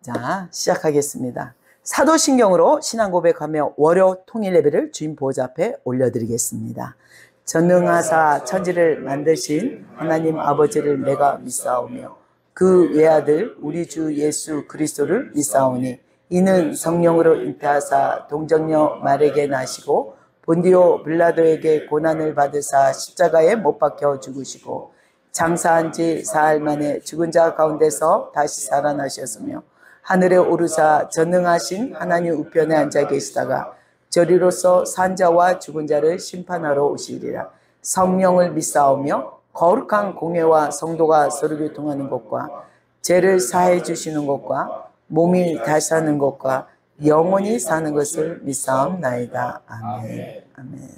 자, 시작하겠습니다. 사도신경으로 신앙 고백하며 월요 통일 예배를 주님 보좌 앞에 올려드리겠습니다. 전능하사 천지를 만드신 하나님 아버지를 내가 믿사오며 그 외아들 우리 주 예수 그리스도를 믿사오니 이는 성령으로 잉태하사 동정녀 마리아에게 나시고 본디오 빌라도에게 고난을 받으사 십자가에 못 박혀 죽으시고 장사한 지 사흘 만에 죽은 자 가운데서 다시 살아나셨으며 하늘에 오르사 전능하신 하나님 우편에 앉아 계시다가 저리로서 산자와 죽은 자를 심판하러 오시리라. 성령을 믿사오며 거룩한 공회와 성도가 서로 교통하는 것과 죄를 사해 주시는 것과 몸이 다시 사는 것과 영원히 사는 것을 믿사옵나이다. 아멘. 아멘.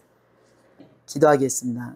기도하겠습니다.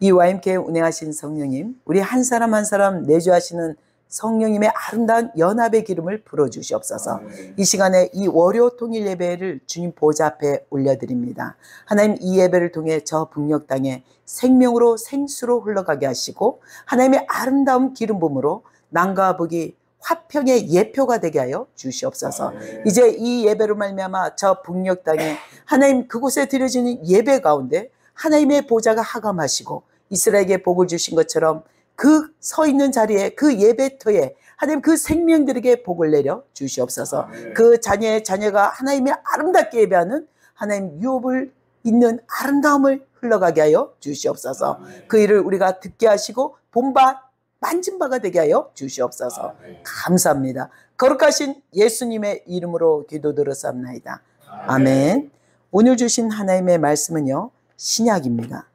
이 YMCA 운행하신 성령님, 우리 한 사람 한 사람 내주하시는 성령님의 아름다운 연합의 기름을 불어주시옵소서. 이 시간에 이 월요 통일 예배를 주님 보좌 앞에 올려드립니다. 하나님, 이 예배를 통해 저 북녘 땅에 생명으로 생수로 흘러가게 하시고 하나님의 아름다운 기름 부음으로 남과 북이 화평의 예표가 되게 하여 주시옵소서. 이제 이 예배로 말미암아 저 북녘 땅에 하나님 그곳에 드려지는 예배 가운데 하나님의 보좌가 하감하시고 이스라엘에게 복을 주신 것처럼 그 서 있는 자리에 그 예배터에 하나님 그 생명들에게 복을 내려 주시옵소서. 그 자녀가 하나님의 아름답게 예배하는 하나님 유업을 있는 아름다움을 흘러가게 하여 주시옵소서. 그 일을 우리가 듣게 하시고 본바 만진 바가 되게 하여 주시옵소서. 감사합니다. 거룩하신 예수님의 이름으로 기도드렸사옵나이다. 아멘. 오늘 주신 하나님의 말씀은요, 신약입니다.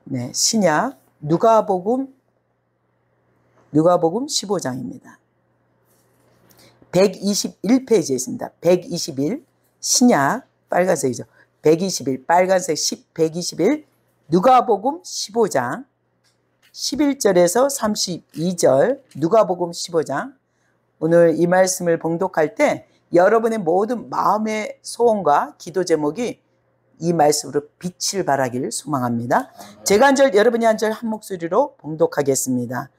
네, 신약 누가복음 15장입니다. 121페이지에 있습니다. 121 신약 빨간색이죠. 121 빨간색 121 누가복음 15장 11절에서 32절 누가복음 15장. 오늘 이 말씀을 봉독할 때 여러분의 모든 마음의 소원과 기도 제목이 이 말씀으로 빛을 발하기를 소망합니다. 제가 한 절 여러분이 한 절 한 목소리로 봉독하겠습니다.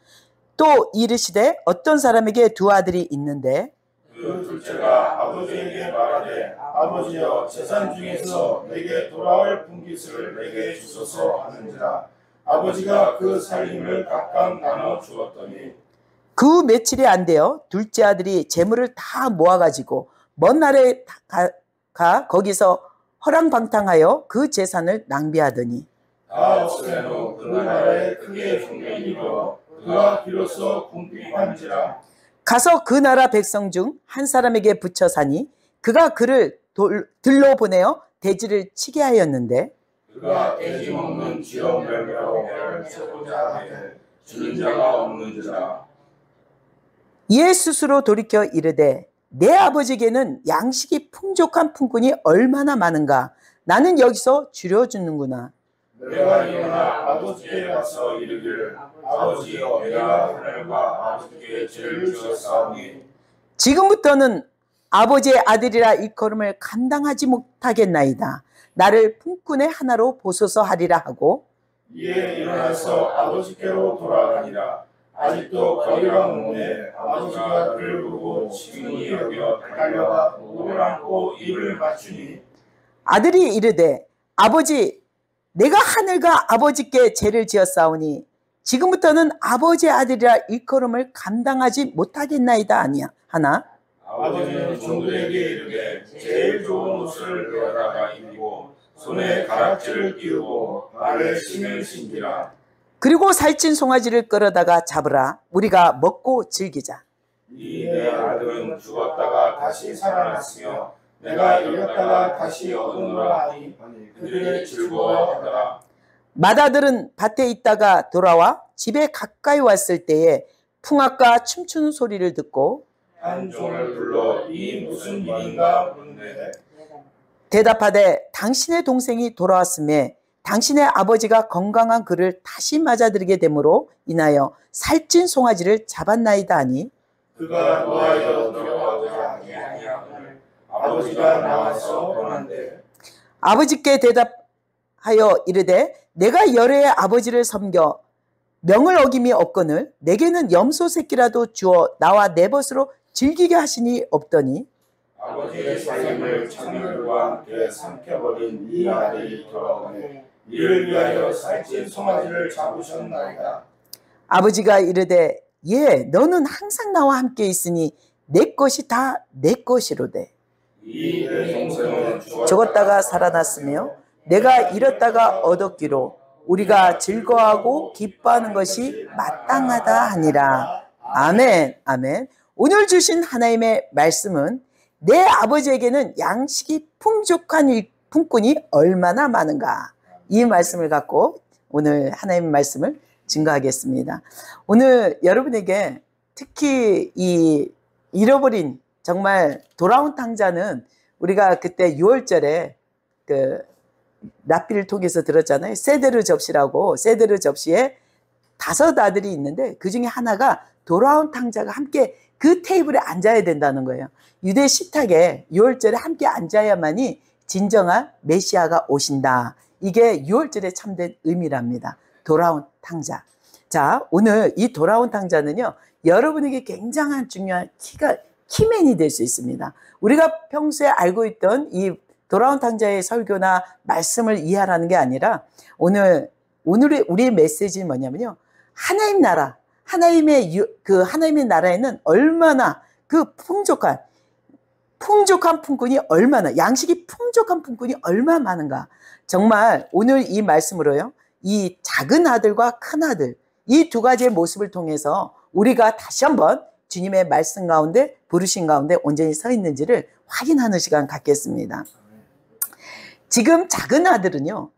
또 이르시되 어떤 사람에게 두 아들이 있는데 그 둘째가 아버지에게 말하되 아버지여 재산 중에서 내게 돌아올 분깃을 내게 주소서 하는지라. 아버지가 그 살림을 각각 나눠 주었더니 그 며칠이 안 되어 둘째 아들이 재물을 다 모아가지고 먼 나라에 가 거기서 허랑방탕하여 그 재산을 낭비하더니 다 없으므로 그 나라에 크게 흉년이 일어 그가 비로소 궁핍한지라. 가서 그 나라 백성 중 한 사람에게 붙여 사니 그가 그를 들로 보내어 돼지를 치게 하였는데 그가 돼지 먹는 지역 멸매로 배를 채우자 하되 주는 자가 없는지라. 이에 스스로 돌이켜 이르되 내 아버지에게는 양식이 풍족한 품꾼이 얼마나 많은가. 나는 여기서 줄여주는구나. 내가 일어나 아버지께 가서 이르기를 아버지여 내가 하늘과 아버지께 죄를 지었사오니 지금부터는 아버지의 아들이라 일컬음을 감당하지 못하겠나이다. 나를 품꾼의 하나로 보소서 하리라 하고 이에 일어나서 아버지께로 돌아가니라. 아직도 거리가 먼데 아버지가 그를 보고 친히 여겨 달려가 목을 안고 입을 맞추니 아들이 이르되 아버지 내가 하늘과 아버지께 죄를 지었사오니 지금부터는 아버지의 아들이라 일컬음을 감당하지 못하겠나이다 아니야 하나. 아버지는 종들에게 이르되 제일 좋은 옷을 내어다가 입히고 손에 가락지를 끼우고 발에 신을 신기라. 그리고 살찐 송아지를 끌어다가 잡으라. 우리가 먹고 즐기자. 이 내 아들은 죽었다가 다시 살아났으며 내가 잃었다가 다시 얻으노라 하니 그들이 즐거워하더라. 맏아들은 밭에 있다가 돌아와 집에 가까이 왔을 때에 풍악과 춤추는 소리를 듣고 한 종을 불러 이 무슨 일인가 묻는데 대답하되 당신의 동생이 돌아왔음에 당신의 아버지가 건강한 그를 다시 맞아들이게 되므로 인하여 살찐 송아지를 잡았나이다 하니 그가 노하여 들어가고자 하지 아니하거늘 아버지가 나와서 보난데 아버지께 대답하여 이르되 내가 여러의 아버지를 섬겨 명을 어김이 없거늘 내게는 염소 새끼라도 주어 나와 내 벗으로 즐기게 하시니 없더니 아버지의 살림을 창렬과 함께 삼켜버린 이 아들이 돌아오네 이를 위하여 살찐 송아지를 잡으셨나이다. 아버지가 이르되 예 너는 항상 나와 함께 있으니 내 것이 다 내 것이로되 이 내 동생은 죽었다가 살아났으며 내가 잃었다가 얻었기로 우리가 즐거워하고 기뻐하는 것이 마땅하다 하니라. 아멘. 아멘. 오늘 주신 하나님의 말씀은 내 아버지에게는 양식이 풍족한 품꾼이 얼마나 많은가, 이 말씀을 갖고 오늘 하나님의 말씀을 증거하겠습니다. 오늘 여러분에게 특히 이 잃어버린 정말 돌아온 탕자는 우리가 그때 6월절에 그 랍비를 통해서 들었잖아요. 세데르 접시라고, 세데르 접시에 5 아들이 있는데 그 중에 하나가 돌아온 탕자가 함께 그 테이블에 앉아야 된다는 거예요. 유대 식탁에 6월절에 함께 앉아야만이 진정한 메시아가 오신다. 이게 6월절에 참된 의미랍니다. 돌아온 탕자. 자, 오늘 이 돌아온 탕자는요, 여러분에게 굉장한 중요한 키맨이 될 수 있습니다. 우리가 평소에 알고 있던 이 돌아온 탕자의 설교나 말씀을 이해하라는 게 아니라 오늘의 우리의 메시지는 뭐냐면요, 하나님 나라, 하나님의 나라에는 얼마나 그 풍족한 품꾼이 얼마나, 양식이 풍족한 품꾼이 얼마나 많은가. 정말 오늘 이 말씀으로요, 이 작은 아들과 큰 아들, 이 2가지의 모습을 통해서 우리가 다시 한번 주님의 말씀 가운데, 부르신 가운데 온전히 서 있는지를 확인하는 시간 갖겠습니다. 지금 작은 아들은요,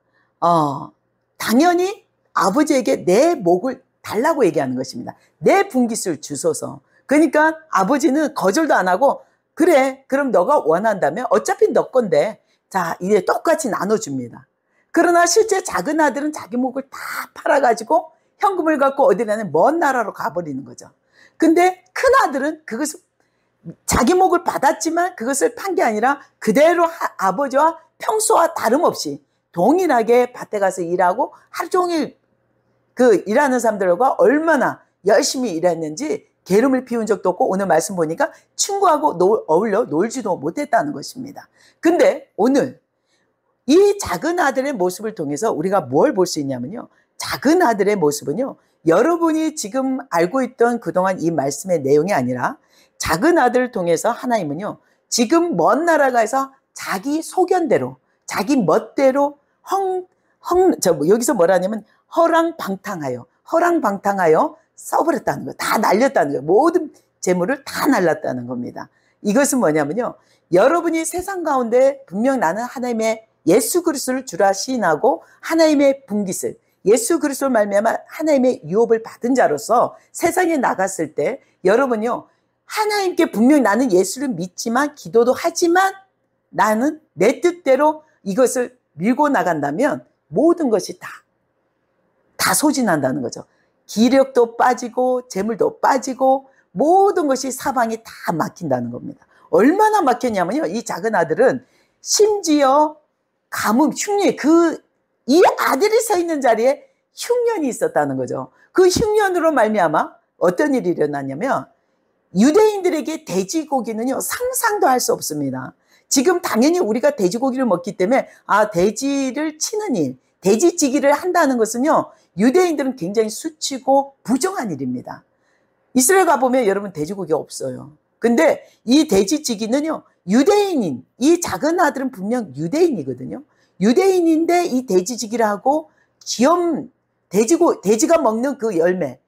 당연히 아버지에게 내 목을 달라고 얘기하는 것입니다. 내 분깃을 주소서. 그러니까 아버지는 거절도 안 하고, 그래, 그럼 너가 원한다면 어차피 너 건데, 자, 이제 똑같이 나눠줍니다. 그러나 실제 작은 아들은 자기 목을 다 팔아가지고 현금을 갖고 어디라는 먼 나라로 가버리는 거죠. 근데 큰 아들은 그것을, 자기 목을 받았지만 그것을 판 게 아니라 그대로 아버지와 평소와 다름없이 동일하게 밭에 가서 일하고 하루 종일 그 일하는 사람들과 얼마나 열심히 일했는지 게으름을 피운 적도 없고, 오늘 말씀 보니까 친구하고 어울려 놀지도 못했다는 것입니다. 근데 오늘 이 작은 아들의 모습을 통해서 우리가 뭘 볼 수 있냐면요, 작은 아들의 모습은요, 여러분이 지금 알고 있던 그동안 이 말씀의 내용이 아니라 작은 아들을 통해서 하나님은요, 지금 먼 나라가에서 자기 소견대로, 자기 멋대로 여기서 뭐라 하냐면 허랑방탕하여 써버렸다는 거예요. 다 날렸다는 거예요. 모든 재물을 다 날랐다는 겁니다. 이것은 뭐냐면요, 여러분이 세상 가운데 분명 나는 하나님의 예수 그리스도를 주라 시인하고 하나님의 분깃을, 예수 그리스도를 말미암아 하나님의 유업을 받은 자로서 세상에 나갔을 때 여러분요, 하나님께 분명 나는 예수를 믿지만 기도도 하지만 나는 내 뜻대로 이것을 밀고 나간다면 모든 것이 다 소진한다는 거죠. 기력도 빠지고 재물도 빠지고 모든 것이 사방이 다 막힌다는 겁니다. 얼마나 막혔냐면요, 이 작은 아들은 심지어 흉년, 이 아들이 서 있는 자리에 흉년이 있었다는 거죠. 그 흉년으로 말미암아 어떤 일이 일어났냐면, 유대인들에게 돼지고기는요, 상상도 할 수 없습니다. 지금 당연히 우리가 돼지고기를 먹기 때문에 돼지를 치는 일, 돼지찌기를 한다는 것은요, 유대인들은 굉장히 수치고 부정한 일입니다. 이스라엘 가보면 여러분 돼지고기가 없어요. 근데 이 돼지찌기는요, 유대인인, 이 작은 아들은 분명 유대인이거든요. 유대인인데 이 돼지찌기를 하고 돼지가 먹는 그 열매,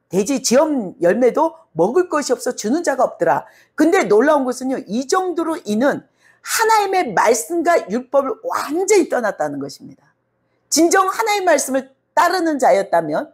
돼지 지엄 열매도 먹을 것이 없어 주는 자가 없더라. 근데 놀라운 것은요, 이 정도로 이는 하나님의 말씀과 율법을 완전히 떠났다는 것입니다. 진정 하나님의 말씀을 따르는 자였다면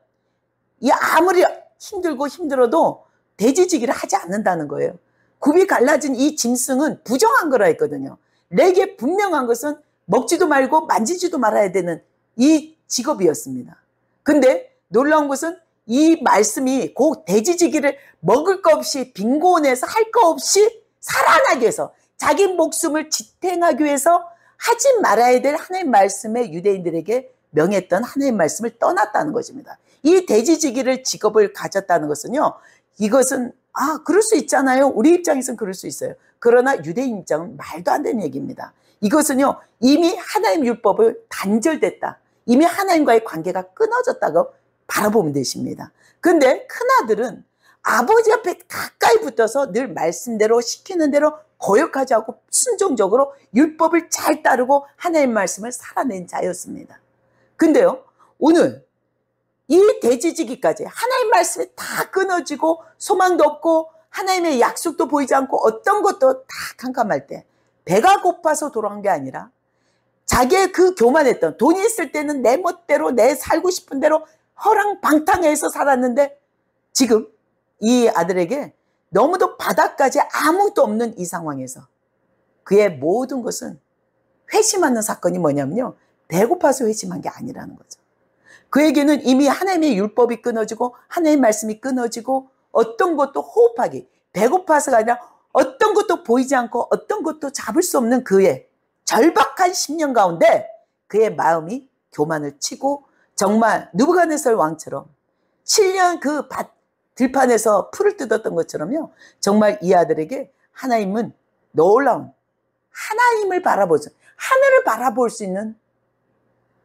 아무리 힘들어도 돼지지기를 하지 않는다는 거예요. 굽이 갈라진 이 짐승은 부정한 거라 했거든요. 내게 분명한 것은 먹지도 말고 만지지도 말아야 되는 이 직업이었습니다. 근데 놀라운 것은 이 말씀이 그 돼지지기를 먹을 거 없이 빈곤해서 할 거 없이 살아나기 위해서, 자기 목숨을 지탱하기 위해서 하지 말아야 될 하나님의 말씀에 유대인들에게 명했던 하나님의 말씀을 떠났다는 것입니다. 이 돼지지기를 직업을 가졌다는 것은요, 이것은 아, 그럴 수 있잖아요. 우리 입장에서는 그럴 수 있어요. 그러나 유대인 입장은 말도 안 되는 얘기입니다. 이것은요, 이미 하나님 율법을 단절됐다. 이미 하나님과의 관계가 끊어졌다고 바라보면 되십니다. 근데 큰아들은 아버지 앞에 가까이 붙어서 늘 말씀대로 시키는 대로 거역하지 않고 순종적으로 율법을 잘 따르고 하나님 말씀을 살아낸 자였습니다. 근데요, 오늘 이 대지지기까지 하나님 말씀이 다 끊어지고 소망도 없고 하나님의 약속도 보이지 않고 어떤 것도 다 캄캄할 때 배가 고파서 돌아온 게 아니라 자기의 그 교만했던, 돈이 있을 때는 내 멋대로 내 살고 싶은 대로 허랑방탕해서 살았는데 지금 이 아들에게 너무도 바닥까지 아무것도 없는 이 상황에서 그의 모든 것은 회심하는 사건이 뭐냐면요, 배고파서 회심한 게 아니라는 거죠. 그에게는 이미 하나님의 율법이 끊어지고 하나님의 말씀이 끊어지고 어떤 것도 호흡하기, 배고파서가 아니라 어떤 것도 보이지 않고 어떤 것도 잡을 수 없는 그의 절박한 10년 가운데 그의 마음이 교만을 치고 정말 느부갓네살 왕처럼 7년 그 들판에서 풀을 뜯었던 것처럼요, 정말 이 아들에게 하나님은 놀라운 하나님을 바라보죠. 하늘을 바라볼 수 있는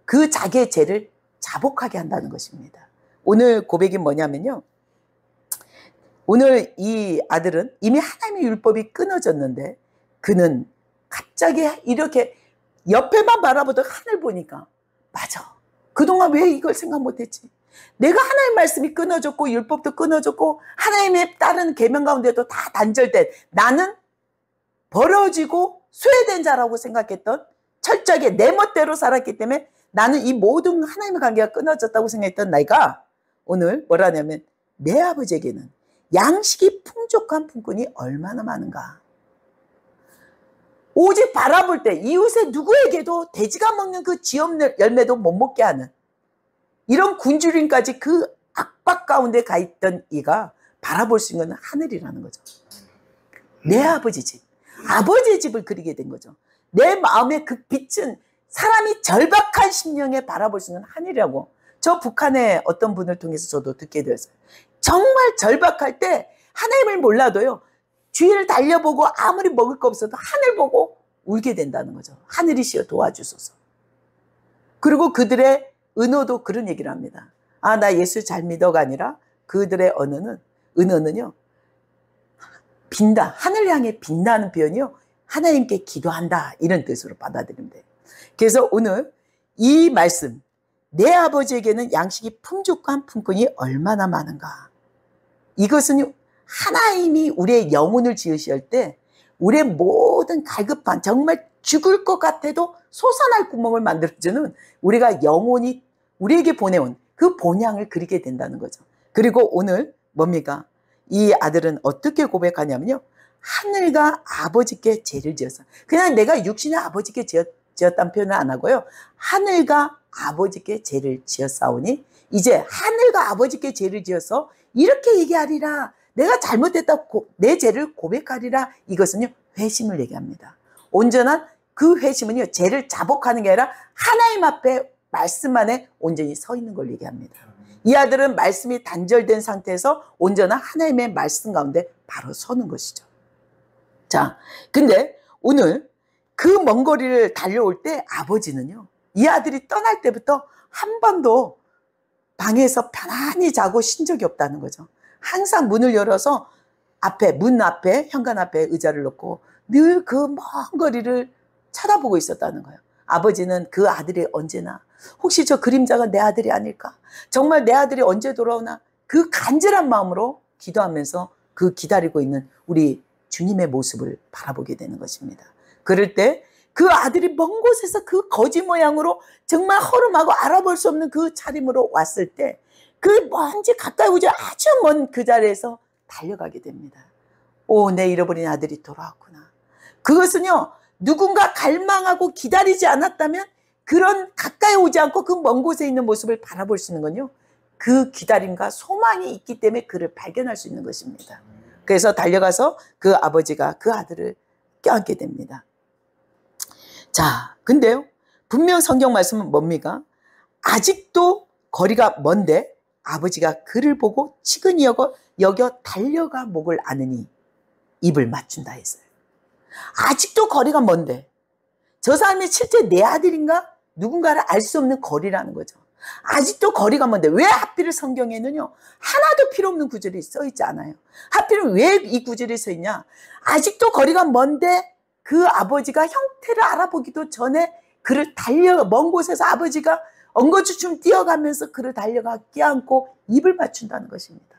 그 자기의 죄를 자복하게 한다는 것입니다. 오늘 고백이 뭐냐면요, 오늘 이 아들은 이미 하나님의 율법이 끊어졌는데 그는 갑자기 이렇게 옆에만 바라보던 하늘 보니까, 맞아, 그동안 왜 이걸 생각 못했지? 내가 하나님 말씀이 끊어졌고 율법도 끊어졌고 하나님의 다른 계명 가운데도 다 단절된, 나는 버려지고 소외된 자라고 생각했던, 철저하게 내 멋대로 살았기 때문에 나는 이 모든 하나님의 관계가 끊어졌다고 생각했던 내가 오늘 뭐라냐면, 내 아버지에게는 양식이 풍족한 품꾼이 얼마나 많은가. 오직 바라볼 때 이웃의 누구에게도 돼지가 먹는 그 지업 열매도 못 먹게 하는 이런 굶주림까지 그 압박 가운데 가 있던 이가 바라볼 수 있는 건 하늘이라는 거죠. 내 아버지 집, 아버지의 집을 그리게 된 거죠. 내 마음의 그 빛은 사람이 절박한 심령에 바라볼 수 있는 하늘이라고, 저 북한의 어떤 분을 통해서 저도 듣게 되었어요. 정말 절박할 때 하나님을 몰라도요, 주위를 달려보고 아무리 먹을 거 없어도 하늘 보고 울게 된다는 거죠. 하늘이시여 도와주소서. 그리고 그들의 은어도 그런 얘기를 합니다. 아, 나 예수 잘 믿어가 아니라 그들의 은어는요, 빈다, 하늘 향해 빈다는 표현이요, 하나님께 기도한다, 이런 뜻으로 받아들이면 돼요. 그래서 오늘 이 말씀, 내 아버지에게는 양식이 풍족한 품꾼이 얼마나 많은가. 이것은 하나님이 우리의 영혼을 지으실 때 우리의 모든 갈급한, 정말 죽을 것 같아도 솟아날 구멍을 만들어주는, 우리가 영혼이 우리에게 보내온 그 본향을 그리게 된다는 거죠. 그리고 오늘 뭡니까? 이 아들은 어떻게 고백하냐면요, 하늘과 아버지께 죄를 지었어. 그냥 내가 육신의 아버지께 지었다는 표현을 안 하고요, 하늘과 아버지께 죄를 지었사오니 이제 하늘과 아버지께 죄를 지어서 이렇게 얘기하리라. 내가 잘못했다고 내 죄를 고백하리라. 이것은요, 회심을 얘기합니다. 온전한 그 회심은요, 죄를 자복하는 게 아니라 하나님 앞에 말씀 안에 온전히 서 있는 걸 얘기합니다. 이 아들은 말씀이 단절된 상태에서 온전한 하나님의 말씀 가운데 바로 서는 것이죠. 자, 근데 오늘 그 먼 거리를 달려올 때 아버지는요, 이 아들이 떠날 때부터 한 번도 방에서 편안히 자고 쉰 적이 없다는 거죠. 항상 문을 열어서 문 앞에, 현관 앞에 의자를 놓고 늘 그 먼 거리를 쳐다보고 있었다는 거예요. 아버지는 그 아들이 언제나, 혹시 저 그림자가 내 아들이 아닐까? 정말 내 아들이 언제 돌아오나? 그 간절한 마음으로 기도하면서 그 기다리고 있는 우리 주님의 모습을 바라보게 되는 것입니다. 그럴 때 그 아들이 먼 곳에서 그 거지 모양으로 정말 허름하고 알아볼 수 없는 그 차림으로 왔을 때 그 먼지 가까이 오지 아주 먼 그 자리에서 달려가게 됩니다. 오, 내 잃어버린 아들이 돌아왔구나. 그것은요, 누군가 갈망하고 기다리지 않았다면 그런 가까이 오지 않고 그 먼 곳에 있는 모습을 바라볼 수 있는 건요, 그 기다림과 소망이 있기 때문에 그를 발견할 수 있는 것입니다. 그래서 달려가서 그 아버지가 그 아들을 껴안게 됩니다. 자, 근데요, 분명 성경 말씀은 뭡니까? 아직도 거리가 먼데 아버지가 그를 보고 치근히 여겨 여겨 달려가 목을 아느니 입을 맞춘다 했어요. 아직도 거리가 먼데 저 사람이 실제 내 아들인가? 누군가를 알 수 없는 거리라는 거죠. 아직도 거리가 먼데 왜 하필 성경에는요 하나도 필요 없는 구절이 써 있지 않아요. 하필 왜 이 구절이 써 있냐? 아직도 거리가 먼데 그 아버지가 형태를 알아보기도 전에 그를 먼 곳에서 아버지가 엉거주춤 뛰어가면서 그를 달려가 껴안고 입을 맞춘다는 것입니다.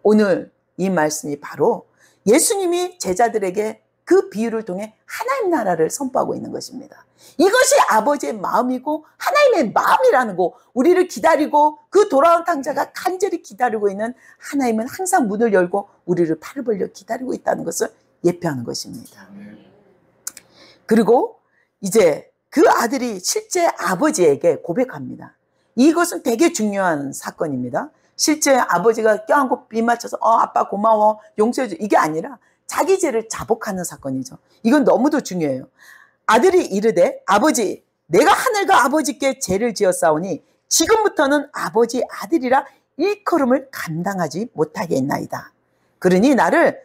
오늘 이 말씀이 바로 예수님이 제자들에게 그 비유를 통해 하나님 나라를 선포하고 있는 것입니다. 이것이 아버지의 마음이고 하나님의 마음이라는 거, 우리를 기다리고 그 돌아온 탕자가 간절히 기다리고 있는 하나님은 항상 문을 열고 우리를 팔을 벌려 기다리고 있다는 것을 예표하는 것입니다. 그리고 이제 그 아들이 실제 아버지에게 고백합니다. 이것은 되게 중요한 사건입니다. 실제 아버지가 껴안고 빗 맞춰서 아빠 고마워 용서해줘 이게 아니라 자기 죄를 자복하는 사건이죠. 이건 너무도 중요해요. 아들이 이르되 아버지 내가 하늘과 아버지께 죄를 지었사오니 지금부터는 아버지 아들이라 일컬음을 감당하지 못하겠나이다. 그러니 나를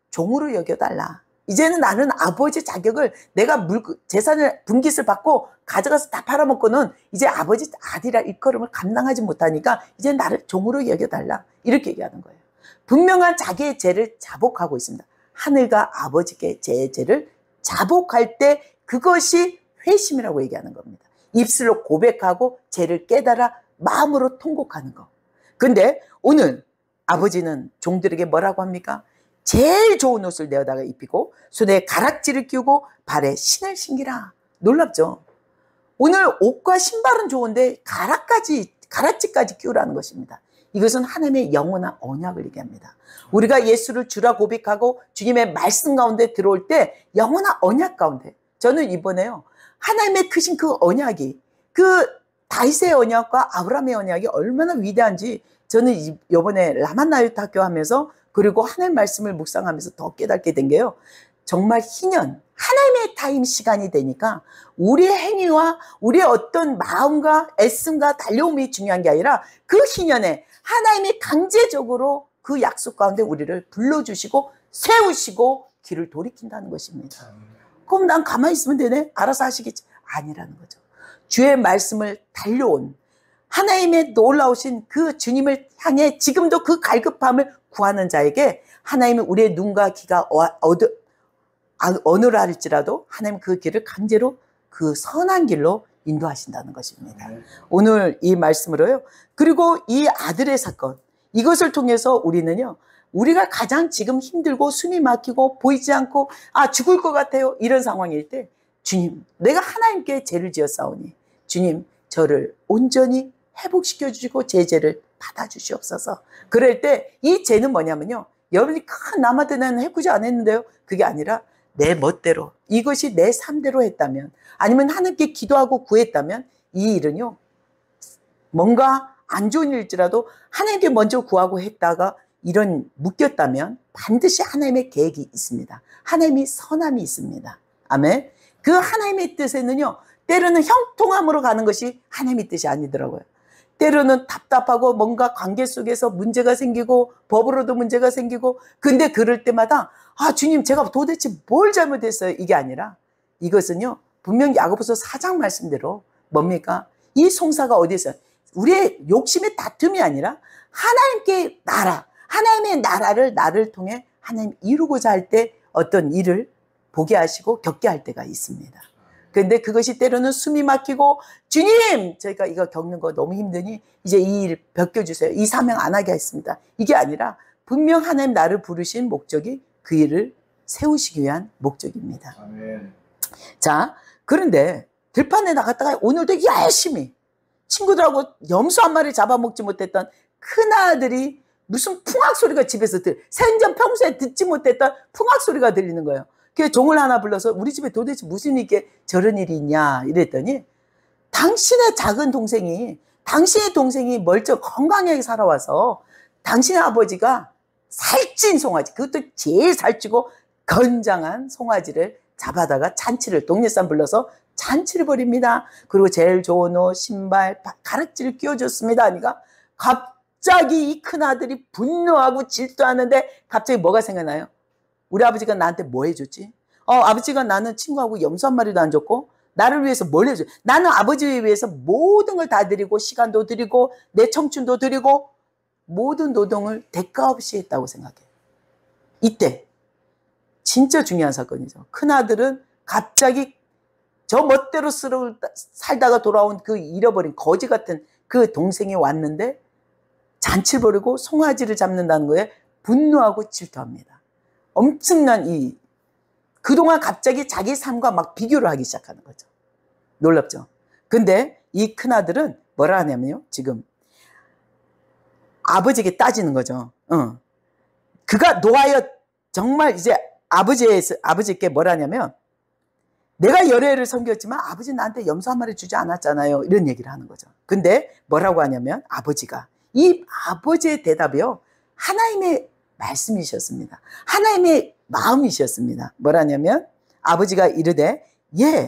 종으로 여겨달라. 이제는 나는 아버지 자격을 내가 재산을 분깃을 받고 가져가서 다 팔아먹고는 이제 아버지 아들이라 일컬음을 감당하지 못하니까 이제 나를 종으로 여겨달라. 이렇게 얘기하는 거예요. 분명한 자기의 죄를 자복하고 있습니다. 하늘과 아버지께 제 죄를 자복할 때 그것이 회심이라고 얘기하는 겁니다. 입술로 고백하고 죄를 깨달아 마음으로 통곡하는 거. 근데 오늘 아버지는 종들에게 뭐라고 합니까? 제일 좋은 옷을 내어다가 입히고 손에 가락지를 끼우고 발에 신을 신기라. 놀랍죠? 오늘 옷과 신발은 좋은데 가락지까지 끼우라는 것입니다. 이것은 하나님의 영원한 언약을 얘기합니다. 우리가 예수를 주라 고백하고 주님의 말씀 가운데 들어올 때 영원한 언약 가운데 저는 이번에요 하나님의 크신 그 언약이 그 다윗의 언약과 아브라함의 언약이 얼마나 위대한지 저는 이번에 라만나요트 학교 하면서 그리고 하나님 말씀을 묵상하면서 더 깨닫게 된 게요. 정말 희년, 하나님의 타임 시간이 되니까 우리의 행위와 우리의 어떤 마음과 애씀과 달려옴이 중요한 게 아니라 그 희년에 하나님이 강제적으로 그 약속 가운데 우리를 불러주시고 세우시고 길을 돌이킨다는 것입니다. 그럼 난 가만히 있으면 되네? 알아서 하시겠지? 아니라는 거죠. 주의 말씀을 달려온 하나님의 놀라우신 그 주님을 향해 지금도 그 갈급함을 구하는 자에게 하나님은 우리의 눈과 귀가 어느라 할지라도 하나님 그 길을 강제로 그 선한 길로 인도하신다는 것입니다. 오늘 이 말씀으로요. 그리고 이 아들의 사건 이것을 통해서 우리는요. 우리가 가장 지금 힘들고 숨이 막히고 보이지 않고 죽을 것 같아요. 이런 상황일 때 주님 내가 하나님께 죄를 지었사오니 주님 저를 온전히 회복시켜 주시고 제 죄를 받아주시옵소서. 그럴 때 이 죄는 뭐냐면요. 여러분이 큰 남한테 나는 해코지 안 했는데요. 그게 아니라 내 멋대로 이것이 내 삶대로 했다면 아니면 하나님께 기도하고 구했다면 이 일은요. 뭔가 안 좋은 일일지라도 하나님께 먼저 구하고 했다가 이런 묶였다면 반드시 하나님의 계획이 있습니다. 하나님이 선함이 있습니다. 아멘. 그 하나님의 뜻에는요. 때로는 형통함으로 가는 것이 하나님의 뜻이 아니더라고요. 때로는 답답하고 뭔가 관계 속에서 문제가 생기고 법으로도 문제가 생기고 근데 그럴 때마다 주님 제가 도대체 뭘 잘못했어요? 이게 아니라 이것은요. 분명 야고보서 4장 말씀대로 뭡니까? 이 송사가 어디서 우리의 욕심의 다툼이 아니라 하나님께 하나님의 나라를 나를 통해 하나님 이루고자 할 때 어떤 일을 보게 하시고 겪게 할 때가 있습니다. 그런데 그것이 때로는 숨이 막히고 주님 저희가 이거 겪는 거 너무 힘드니 이제 이 일 벗겨주세요. 이 사명 안 하게 했습니다. 이게 아니라 분명 하나님 나를 부르신 목적이 그 일을 세우시기 위한 목적입니다. 아멘. 자 그런데 들판에 나갔다가 오늘도 열심히 친구들하고 염소 한 마리 잡아먹지 못했던 큰아들이 무슨 풍악 소리가 집에서 생전 평소에 듣지 못했던 풍악 소리가 들리는 거예요. 그래서 종을 하나 불러서 우리 집에 도대체 무슨 이게 저런 일이 있냐 이랬더니 당신의 작은 동생이 당신의 동생이 멀쩡 건강하게 살아와서 당신의 아버지가 살찐 송아지 그것도 제일 살찌고 건장한 송아지를 잡아다가 잔치를 동네 사람 불러서 잔치를 벌입니다. 그리고 제일 좋은 옷, 신발, 가락지를 끼워줬습니다. 그러니까 갑자기 이 큰아들이 분노하고 질투하는데 갑자기 뭐가 생각나요? 우리 아버지가 나한테 뭐 해줬지? 아버지가 나는 친구하고 염소 한 마리도 안 줬고 나를 위해서 뭘 해줘? 나는 아버지를 위해서 모든 걸 다 드리고 시간도 드리고 내 청춘도 드리고 모든 노동을 대가 없이 했다고 생각해요. 이때 진짜 중요한 사건이죠. 큰아들은 갑자기 저 멋대로 살다가 돌아온 그 잃어버린 거지 같은 그 동생이 왔는데 잔치를 벌이고 송아지를 잡는다는 거에 분노하고 질투합니다. 엄청난 그동안 갑자기 자기 삶과 막 비교를 하기 시작하는 거죠. 놀랍죠? 근데 이 큰아들은 뭐라 하냐면요. 지금 아버지에게 따지는 거죠. 그가 노하여 정말 이제 아버지께 뭐라 하냐면 내가 여러 해를 섬겼지만 아버지 나한테 염소 한 마리 주지 않았잖아요. 이런 얘기를 하는 거죠. 근데 뭐라고 하냐면 이 아버지의 대답이요. 하나님의 말씀이셨습니다. 하나님의 마음이셨습니다. 뭐라냐면 아버지가 이르되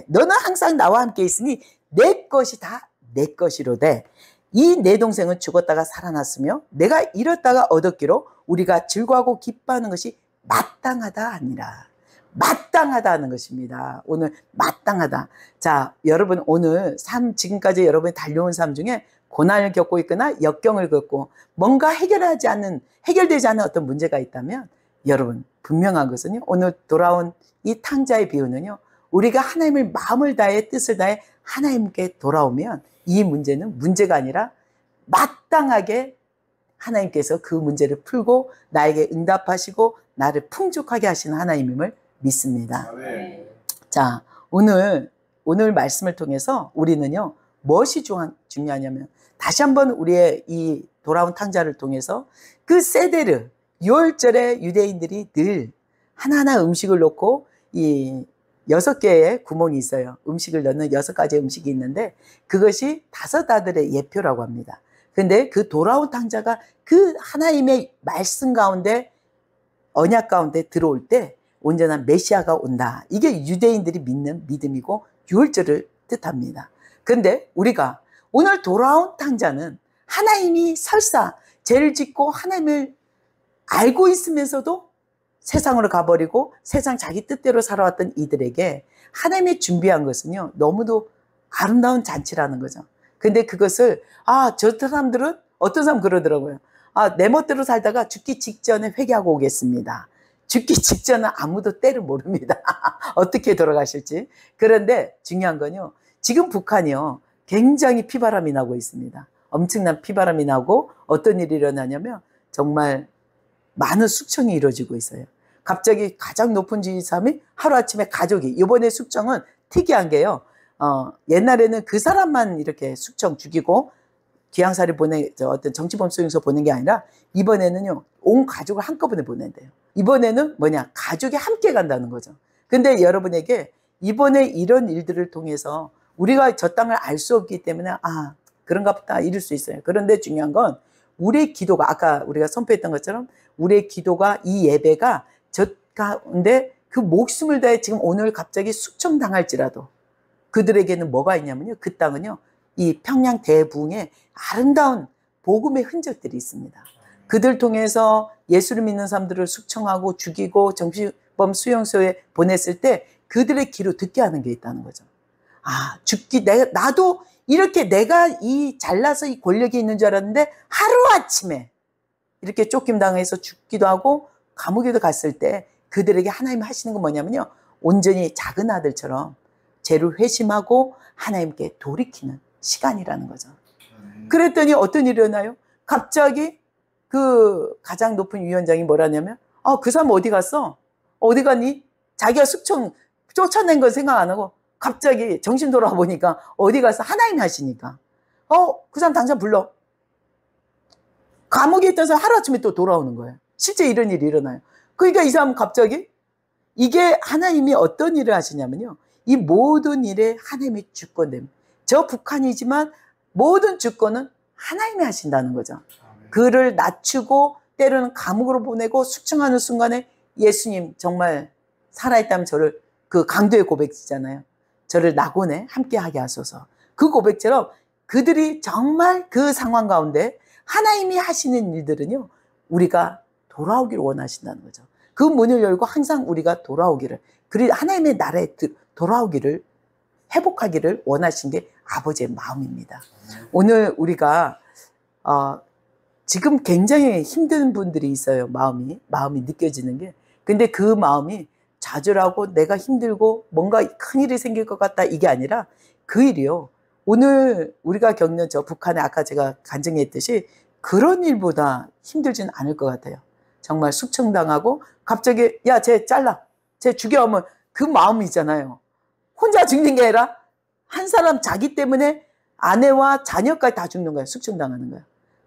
너는 항상 나와 함께 있으니 내 것이 다 내 것이로되 이 내 동생은 죽었다가 살아났으며 내가 잃었다가 얻었기로 우리가 즐거워하고 기뻐하는 것이 마땅하다 하니라. 마땅하다는 것입니다. 오늘 마땅하다. 자, 여러분 오늘 지금까지 여러분이 달려온 삶 중에 고난을 겪고 있거나 역경을 겪고 뭔가 해결되지 않는 어떤 문제가 있다면 여러분 분명한 것은요. 오늘 돌아온 이 탕자의 비유는요. 우리가 하나님을 마음을 다해 뜻을 다해 하나님께 돌아오면 이 문제는 문제가 아니라 마땅하게 하나님께서 그 문제를 풀고 나에게 응답하시고 나를 풍족하게 하시는 하나님임을 믿습니다. 자, 오늘 말씀을 통해서 우리는요, 무엇이 중요하냐면, 다시 한번 우리의 이 돌아온 탕자를 통해서 그 세데르, 6월절에 유대인들이 늘 하나하나 음식을 놓고 이 6개의 구멍이 있어요. 음식을 넣는 6가지의 음식이 있는데 그것이 5아들의 예표라고 합니다. 근데 그 돌아온 탕자가 그 하나님의 말씀 가운데 언약 가운데 들어올 때 온전한 메시아가 온다. 이게 유대인들이 믿는 믿음이고 6월절을 뜻합니다. 근데 우리가 오늘 돌아온 탕자는 하나님이 설사 죄를 짓고 하나님을 알고 있으면서도 세상으로 가버리고 세상 자기 뜻대로 살아왔던 이들에게 하나님이 준비한 것은요, 너무도 아름다운 잔치라는 거죠. 근데 그것을 저 사람들은 어떤 사람 그러더라고요. 내 멋대로 살다가 죽기 직전에 회개하고 오겠습니다. 죽기 직전은 아무도 때를 모릅니다. 어떻게 돌아가실지. 그런데 중요한 건요, 지금 북한이요, 굉장히 피바람이 나고 있습니다. 엄청난 피바람이 나고 어떤 일이 일어나냐면 정말 많은 숙청이 이루어지고 있어요. 갑자기 가장 높은 지휘사람이 하루아침에 가족이, 이번에 숙청은 특이한 게요, 옛날에는 그 사람만 이렇게 숙청 죽이고 귀향살이 어떤 정치범 수용소 보낸 게 아니라 이번에는요, 온 가족을 한꺼번에 보낸대요. 이번에는 가족이 함께 간다는 거죠. 근데 여러분에게 이번에 이런 일들을 통해서 우리가 저 땅을 알 수 없기 때문에 그런가 보다 이럴 수 있어요. 그런데 중요한 건 우리의 기도가, 아까 우리가 선포했던 것처럼 우리의 기도가, 이 예배가 저 가운데 그 목숨을 다해 지금 오늘 갑자기 숙청당할지라도 그들에게는 뭐가 있냐면요, 그 땅은요, 이 평양 대부흥에 아름다운 복음의 흔적들이 있습니다. 그들 통해서 예수를 믿는 사람들을 숙청하고 죽이고 정치범 수용소에 보냈을 때 그들의 기로 듣게 하는 게 있다는 거죠. 나도 이렇게 내가 잘나서 이 권력이 있는 줄 알았는데 하루아침에 이렇게 쫓김당해서 죽기도 하고 감옥에도 갔을 때 그들에게 하나님 하시는 건 뭐냐면요, 온전히 작은 아들처럼 죄를 회심하고 하나님께 돌이키는 시간이라는 거죠. 그랬더니 어떤 일이 일어나요? 갑자기 그 가장 높은 위원장이 뭐라냐면 그 사람 어디 갔어? 어디 갔니? 자기가 숙청 쫓아낸 건 생각 안 하고 갑자기 정신 돌아와 보니까 어디 가서 하나님이 하시니까 그 사람 당장 불러. 감옥에 있던 사람 하루아침에 또 돌아오는 거예요. 실제 이런 일이 일어나요. 그러니까 이 사람은 갑자기 이게 하나님이 어떤 일을 하시냐면요, 이 모든 일에 하나님이 주권됨. 저 북한이지만 모든 주권은 하나님이 하신다는 거죠. 그를 낮추고 때로는 감옥으로 보내고 숙청하는 순간에 예수님 정말 살아있다면 저를, 그 강도의 고백이잖아요. 저를 낙원에 함께하게 하소서. 그 고백처럼 그들이 정말 그 상황 가운데 하나님이 하시는 일들은요, 우리가 돌아오기를 원하신다는 거죠. 그 문을 열고 항상 우리가 돌아오기를, 그리고 하나님의 나라에 돌아오기를, 회복하기를 원하신 게 아버지의 마음입니다. 오늘 우리가 지금 굉장히 힘든 분들이 있어요. 마음이 느껴지는 게. 근데 그 마음이 좌절하고 내가 힘들고 뭔가 큰일이 생길 것 같다, 이게 아니라 그 일이요, 오늘 우리가 겪는 저 북한에 아까 제가 간증했듯이 그런 일보다 힘들진 않을 것 같아요. 정말 숙청당하고 갑자기 야, 쟤 잘라, 쟤 죽여 하면 그 마음이 있잖아요. 혼자 죽는 게 아니라 한 사람 자기 때문에 아내와 자녀까지 다 죽는 거예요. 숙청당하는 거예요.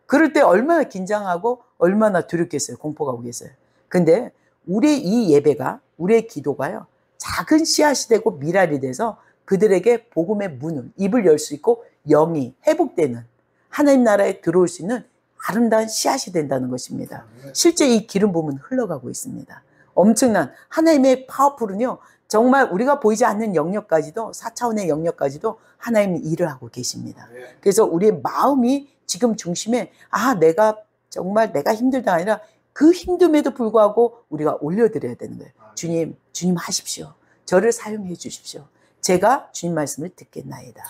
그럴 때 얼마나 긴장하고 얼마나 두렵겠어요. 공포가 오겠어요. 근데 우리의 이 예배가, 우리의 기도가요, 작은 씨앗이 되고 미랄이 돼서 그들에게 복음의 문을, 입을 열 수 있고 영이 회복되는, 하나님 나라에 들어올 수 있는 아름다운 씨앗이 된다는 것입니다. 실제 이 기름 부음은 흘러가고 있습니다. 엄청난 하나님의 파워풀은요, 정말 우리가 보이지 않는 영역까지도, 4차원의 영역까지도 하나님이 일을 하고 계십니다. 그래서 우리의 마음이 지금 중심에, 내가 정말 내가 힘들다 아니라 그 힘듦에도 불구하고 우리가 올려드려야 되는 거예요. 주님 하십시오. 저를 사용해 주십시오. 제가 주님 말씀을 듣겠나이다.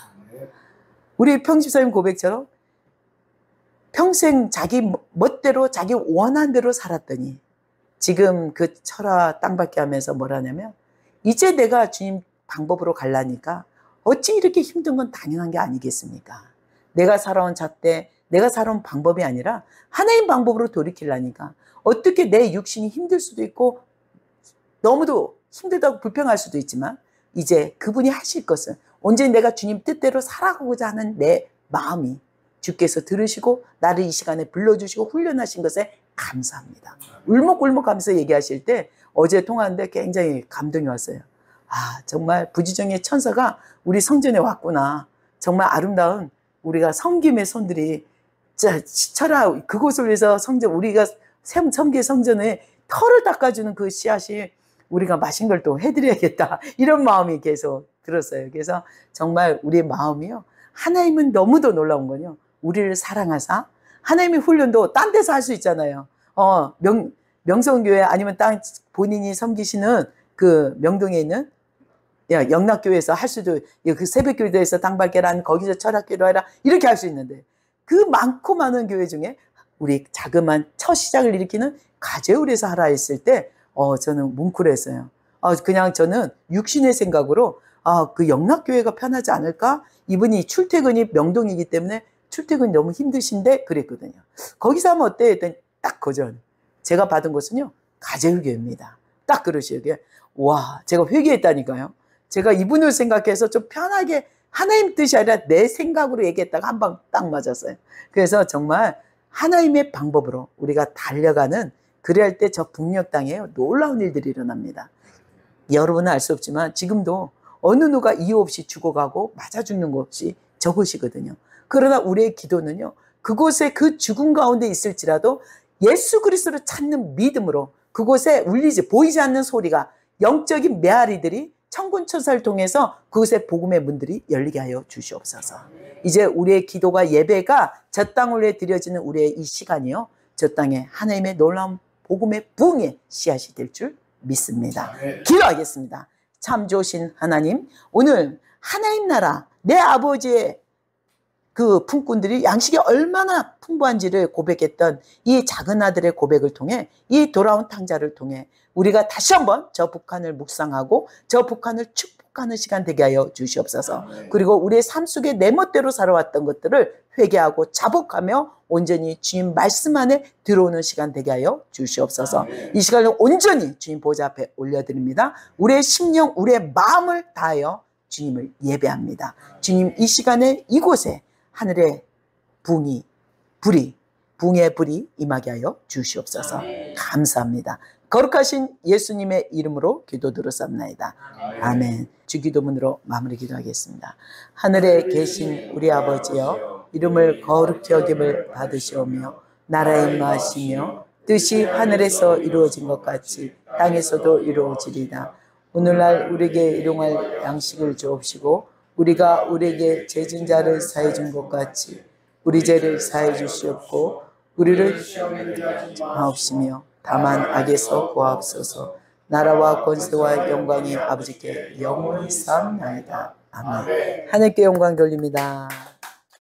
우리 평집사님 고백처럼 평생 자기 멋대로 자기 원한 대로 살았더니 지금 그 철화 땅밟기 하면서 뭐라냐면, 이제 내가 주님 방법으로 갈라니까 어찌 이렇게 힘든 건 당연한 게 아니겠습니까? 내가 살아온 잣대, 내가 살아온 방법이 아니라 하나님 방법으로 돌이키려니까 어떻게 내 육신이 힘들 수도 있고 너무도 힘들다고 불평할 수도 있지만, 이제 그분이 하실 것은 온전히 내가 주님 뜻대로 살아가고자 하는 내 마음이 주께서 들으시고 나를 이 시간에 불러주시고 훈련하신 것에 감사합니다. 울먹울먹 하면서 얘기하실 때 어제 통화하는데 굉장히 감동이 왔어요. 정말 부지정의 천사가 우리 성전에 왔구나. 정말 아름다운 우리가 섬김의 손들이 철아 그곳을 위해서 우리가 섬기의 성전에 털을 닦아주는 그 씨앗이 우리가 마신 걸 또 해드려야겠다, 이런 마음이 계속 들었어요. 그래서 정말 우리의 마음이요, 하나님은 너무도 놀라운 거요, 우리를 사랑하사, 하나님의 훈련도 딴 데서 할 수 있잖아요. 명성교회 아니면 본인이 섬기시는 그 명동에 있는 영락교회에서 할 수도, 그 새벽교회에서 땅밟기란, 거기서 철학기도 해라, 이렇게 할 수 있는데, 그 많고 많은 교회 중에 우리 자그마한 첫 시작을 일으키는 가재울에서 하라 했을 때 저는 뭉클했어요. 그냥 저는 육신의 생각으로 그 영락교회가 편하지 않을까? 이분이 출퇴근이 명동이기 때문에 출퇴근이 너무 힘드신데 그랬거든요. 거기서 하면 어때요? 했더니 딱 거절. 제가 받은 곳은요, 가재울교회입니다. 딱 그러시요. 와, 제가 회개했다니까요. 제가 이분을 생각해서 좀 편하게 하나님 뜻이 아니라 내 생각으로 얘기했다가 한 방 딱 맞았어요. 그래서 정말 하나님의 방법으로 우리가 달려가는, 그래야 할 때 저 북녘 땅에요, 놀라운 일들이 일어납니다. 여러분은 알 수 없지만 지금도 어느 누가 이유 없이 죽어가고 맞아 죽는 것이 저것이거든요. 그러나 우리의 기도는요, 그곳에 그 죽음 가운데 있을지라도 예수 그리스도를 찾는 믿음으로 그곳에 보이지 않는 소리가, 영적인 메아리들이 천군천사를 통해서 그곳에 복음의 문들이 열리게 하여 주시옵소서. 이제 우리의 기도가, 예배가 저 땅을 위해 드려지는 우리의 이 시간이요, 저 땅에 하나님의 놀라운 복음의 부흥의 씨앗이 될 줄 믿습니다. 기도하겠습니다. 참 좋으신 하나님, 오늘 하나님 나라, 내 아버지의 그 품꾼들이 양식이 얼마나 풍부한지를 고백했던 이 작은 아들의 고백을 통해, 이 돌아온 탕자를 통해 우리가 다시 한번 저 북한을 묵상하고 저 북한을 축복하는 시간 되게 하여 주시옵소서. 그리고 우리의 삶 속에 내 멋대로 살아왔던 것들을 회개하고 자복하며 온전히 주님 말씀 안에 들어오는 시간 되게 하여 주시옵소서. 이 시간을 온전히 주님 보좌 앞에 올려드립니다. 우리의 심령, 우리의 마음을 다하여 주님을 예배합니다. 주님, 이 시간에 이곳에 하늘의 붕의 불이 임하게 하여 주시옵소서. 감사합니다. 거룩하신 예수님의 이름으로 기도 들었사옵나이다. 아멘. 주기도문으로 마무리 기도하겠습니다. 하늘에 계신 우리 아버지여, 이름을 거룩히 여김을 받으시오며 나라의 임하시며 뜻이 하늘에서 이루어진 것 같이 땅에서도 이루어지리다. 오늘날 우리에게 일용할 양식을 주옵시고 우리가 우리에게 죄진 자를 사해 준 것 같이 우리 죄를 사해 주시옵고 우리를 시험에 들게 하지 마옵시며 다만 악에서 구하옵소서. 나라와 권세와 영광이 아버지께 영원히 쌓옵나이다. 아멘. 하늘께 영광 돌립니다.